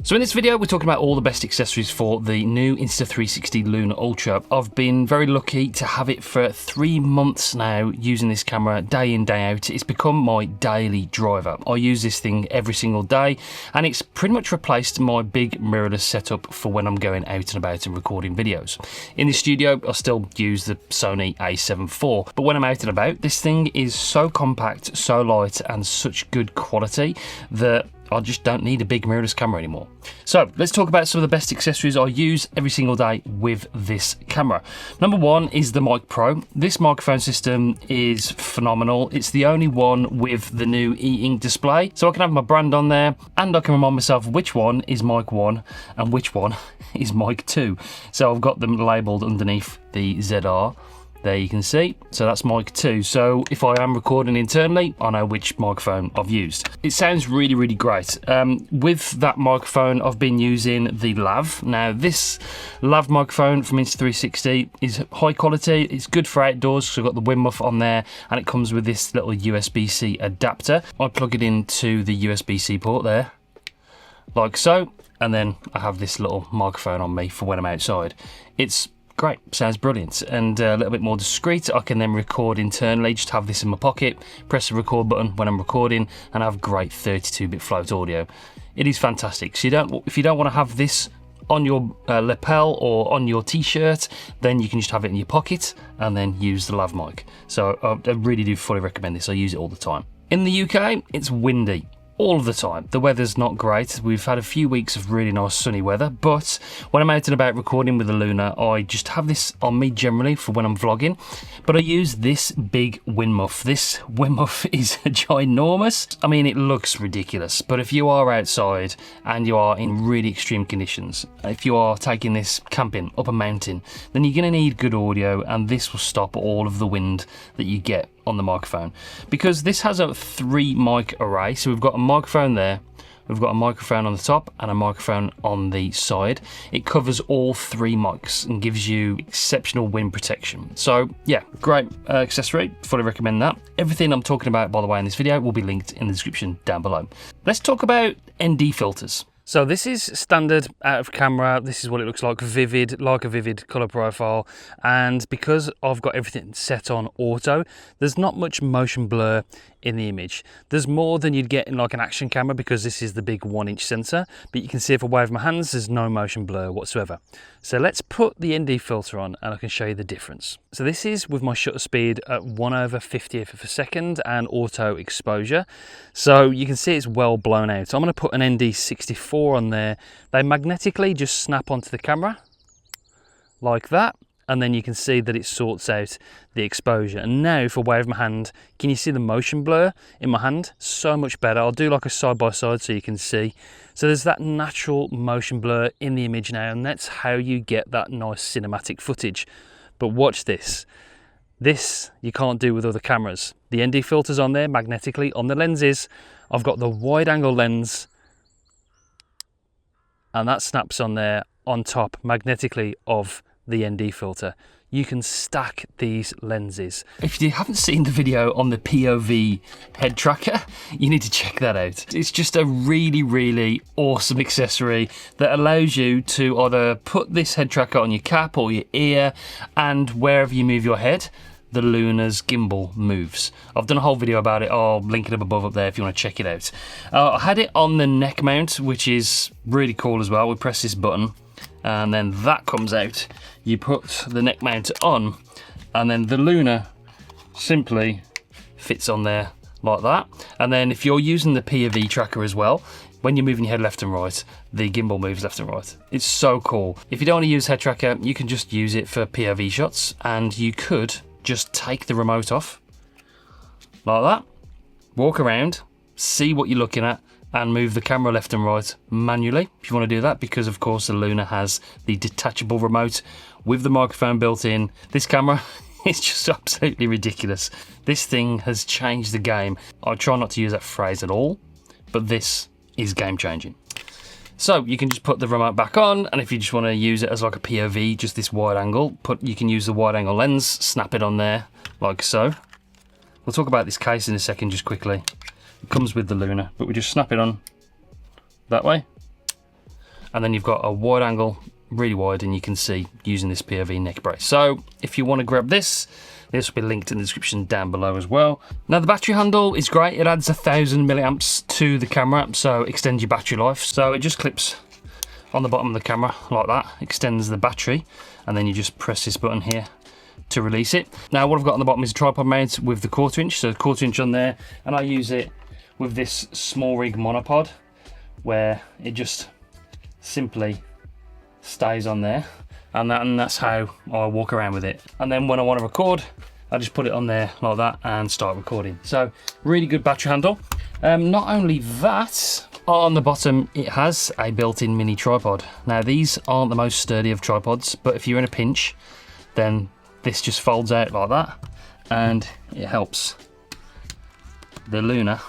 So in this video, we're talking about all the best accessories for the new Insta360 Luna Ultra. I've been very lucky to have it for 3 months now, using this camera day in, day out. It's become my daily driver. I use this thing every single day, and it's pretty much replaced my big mirrorless setup for when I'm going out and about and recording videos. In the studio, I still use the Sony a7 IV, but when I'm out and about, this thing is so compact, so light, and such good quality that I just don't need a big mirrorless camera anymore. So let's talk about some of the best accessories I use every single day with this camera. Number one is the Mic Pro. This microphone system is phenomenal. It's the only one with the new e-ink display. So I can have my brand on there, and I can remind myself which one is Mic 1 and which one is Mic 2. So I've got them labelled underneath the ZR. There you can see, so that's Mic 2. So if I am recording internally, I know which microphone I've used. It sounds really, really great. With that microphone, I've been using the Lav. Now this Lav microphone from Insta360 is high quality. It's good for outdoors, so I've got the wind muff on there, and it comes with this little USB-C adapter. I plug it into the USB-C port there, like so, and then I have this little microphone on me for when I'm outside. It's great, sounds brilliant, and a little bit more discreet. I can then record internally, just have this in my pocket, press the record button when I'm recording, and have great 32-bit float audio. It is fantastic. So if you don't want to have this on your lapel or on your t-shirt, then you can just have it in your pocket and then use the Lav mic. So I really do fully recommend this. I use it all the time. In the UK, it's windy all of the time. The weather's not great. We've had a few weeks of really nice sunny weather, but when I'm out and about recording with the Luna, I just have this on me generally for when I'm vlogging, but I use this big wind muff. This wind muff is ginormous. I mean, it looks ridiculous, but if you are outside and you are in really extreme conditions, if you are taking this camping up a mountain, then you're gonna need good audio, and this will stop all of the wind that you get on the microphone, because this has a 3 mic array. So we've got a microphone there, we've got a microphone on the top and a microphone on the side. It covers all 3 mics and gives you exceptional wind protection. So yeah, great accessory, fully recommend that. Everything I'm talking about, by the way, in this video will be linked in the description down below. Let's talk about ND filters. So this is standard out of camera. This is what it looks like, vivid, like a vivid color profile. And because I've got everything set on auto, there's not much motion blur in the image. There's more than you'd get in like an action camera, because this is the big 1-inch sensor, but you can see if I wave my hands, there's no motion blur whatsoever. So let's put the ND filter on and I can show you the difference. So this is with my shutter speed at 1/50th of a second and auto exposure. So you can see it's well blown out. I'm going to put an ND64 on there. They magnetically just snap onto the camera like that, and then you can see that it sorts out the exposure. And now if I wave my hand, can you see the motion blur in my hand? So much better. I'll do like a side by side so you can see. So there's that natural motion blur in the image now, and that's how you get that nice cinematic footage. But watch this. This you can't do with other cameras. The ND filter's on there magnetically on the lenses. I've got the wide angle lens, and that snaps on there on top magnetically of the ND filter. You can stack these lenses. If you haven't seen the video on the POV head tracker, you need to check that out. It's just a really, really awesome accessory that allows you to either put this head tracker on your cap or your ear, and wherever you move your head, the Luna's gimbal moves. I've done a whole video about it. I'll link it up above up there if you want to check it out. I had it on the neck mount, which is really cool as well. We press this button, and then that comes out. You put the neck mount on, and then the Luna simply fits on there like that. And then if you're using the POV tracker as well, when you're moving your head left and right, the gimbal moves left and right. It's so cool. If you don't want to use head tracker, you can just use it for POV shots, and you could just take the remote off like that, walk around, see what you're looking at, and move the camera left and right manually if you want to do that, because of course the Luna has the detachable remote with the microphone built in. This camera is just absolutely ridiculous. This thing has changed the game. I try not to use that phrase at all, but this is game changing. So you can just put the remote back on, and if you just want to use it as like a POV, just this wide angle, you can use the wide angle lens, snap it on there like so. We'll talk about this case in a second just quickly. It comes with the Luna, but we just snap it on that way, and then you've got a wide angle, really wide, and you can see using this POV neck brace. So if you want to grab this will be linked in the description down below as well. Now the battery handle is great. It adds 1000 milliamps to the camera, so extends your battery life. So it just clips on the bottom of the camera like that, extends the battery, and then you just press this button here to release it. Now what I've got on the bottom is a tripod mount with the 1/4 inch, so 1/4 inch on there, and I use it with this small rig monopod where it just simply stays on there, and that's how I walk around with it. And then when I want to record, I just put it on there like that and start recording. So really good battery handle. Not only that, on the bottom it has a built-in mini tripod. Now these aren't the most sturdy of tripods, but if you're in a pinch, then this just folds out like that, and it helps the Luna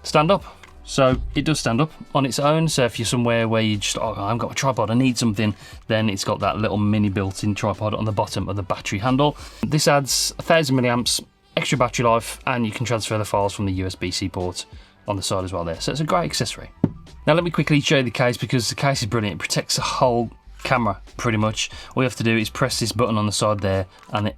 stand up. So it does stand up on its own. So if you're somewhere where you just, oh, I haven't got a tripod, I need something, then it's got that little mini built-in tripod on the bottom of the battery handle. This adds 1000 milliamps, extra battery life, and you can transfer the files from the USB-C port on the side as well there. So it's a great accessory. Now let me quickly show you the case, because the case is brilliant. It protects the whole camera pretty much. All you have to do is press this button on the side there, and it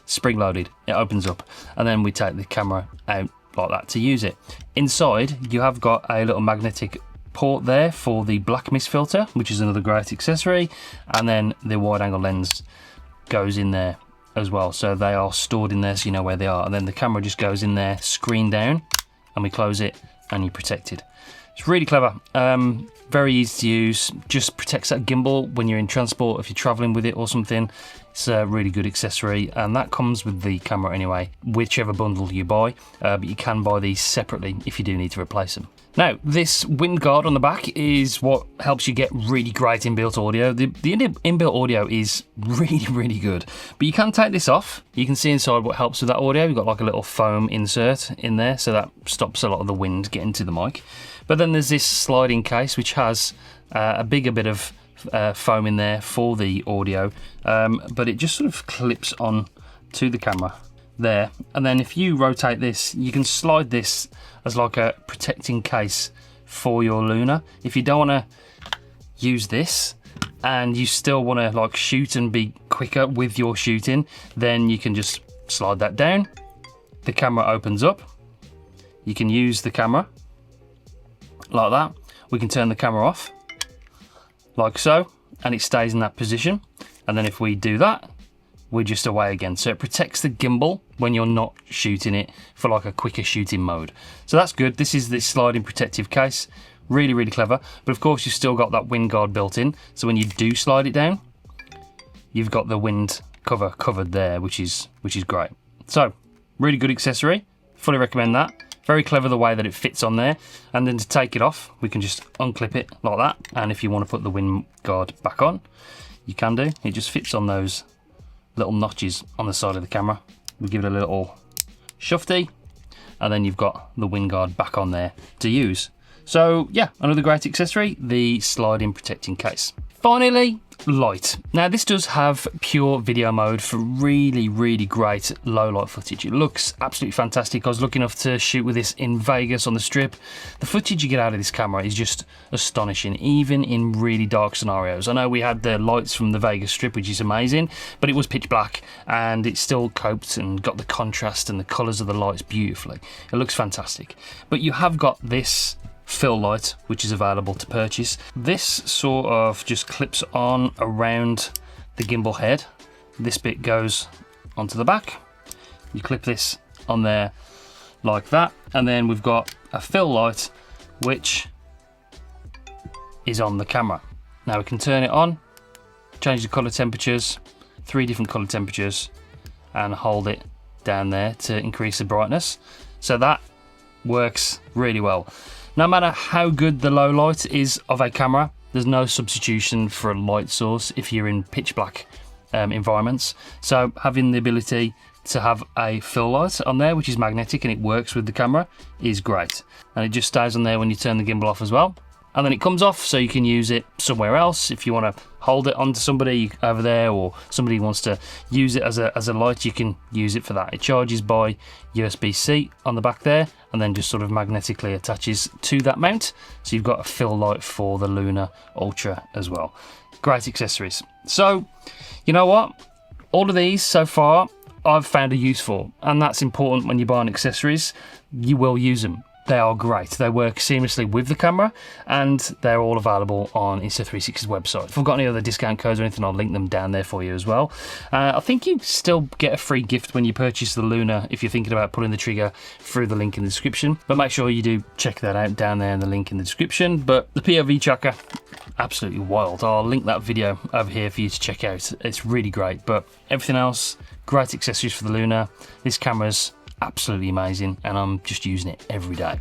spring-loaded, it opens up, and then we take the camera out like that to use it. Inside you have got a little magnetic port there for the black mist filter, which is another great accessory, and then the wide angle lens goes in there as well, so they are stored in there so you know where they are, and then the camera just goes in there, screen down, and we close it and you're protected. It's really clever, very easy to use, just protects that gimbal when you're in transport, if you're traveling with it or something. It's a really good accessory, and that comes with the camera anyway, whichever bundle you buy, but you can buy these separately if you do need to replace them. Now, this wind guard on the back is what helps you get really great inbuilt audio. The inbuilt audio is really good, but you can take this off. You can see inside what helps with that audio. You've got like a little foam insert in there, so that stops a lot of the wind getting to the mic. But then there's this sliding case which has a bigger bit of foam in there for the audio, but it just sort of clips on to the camera there, and then if you rotate this, you can slide this as like a protecting case for your Luna. If you don't want to use this and you still want to like shoot and be quicker with your shooting, then you can just slide that down, the camera opens up, you can use the camera like that. We can turn the camera off like so, and it stays in that position, and then if we do that, we're just away again. So it protects the gimbal when you're not shooting it for like a quicker shooting mode. So that's good. This is the sliding protective case, really clever, but of course you've still got that wind guard built in, so when you do slide it down, you've got the wind cover covered there, which is great. So really good accessory, fully recommend that. Very clever the way that it fits on there, and then to take it off, we can just unclip it like that, and if you want to put the wind guard back on, you can do. It just fits on those little notches on the side of the camera. We give it a little shufty, and then you've got the wind guard back on there to use. So yeah, another great accessory, the sliding protecting case. Finally, light. Now this does have pure video mode for really great low light footage. It looks absolutely fantastic. I was lucky enough to shoot with this in Vegas on the Strip. The footage you get out of this camera is just astonishing, even in really dark scenarios. I know we had the lights from the Vegas Strip, which is amazing, but it was pitch black and it still coped and got the contrast and the colours of the lights beautifully. It looks fantastic. But you have got this fill light, which is available to purchase. This sort of just clips on around the gimbal head. This bit goes onto the back. You clip this on there like that, and then we've got a fill light which is on the camera. Now we can turn it on, change the color temperatures, 3 different color temperatures, and hold it down there to increase the brightness. So that works really well. No matter how good the low light is of a camera, there's no substitution for a light source if you're in pitch black environments. So having the ability to have a fill light on there, which is magnetic and it works with the camera, is great. And it just stays on there when you turn the gimbal off as well. And then it comes off, so you can use it somewhere else. If you want to hold it onto somebody over there, or somebody wants to use it as a light, you can use it for that. It charges by USB-C on the back there, and then just sort of magnetically attaches to that mount. So you've got a fill light for the Luna Ultra as well. Great accessories. So, you know what? All of these so far I've found a use for, and that's important when you're buying accessories. You will use them. They are great. They work seamlessly with the camera, and they're all available on Insta360's website. If I've got any other discount codes or anything, I'll link them down there for you as well. I think you still get a free gift when you purchase the Luna if you're thinking about pulling the trigger through the link in the description. But make sure you do check that out down there in the link in the description. But the POV tracker, absolutely wild. I'll link that video over here for you to check out. It's really great. But everything else, great accessories for the Luna. This camera's absolutely amazing, and I'm just using it every day.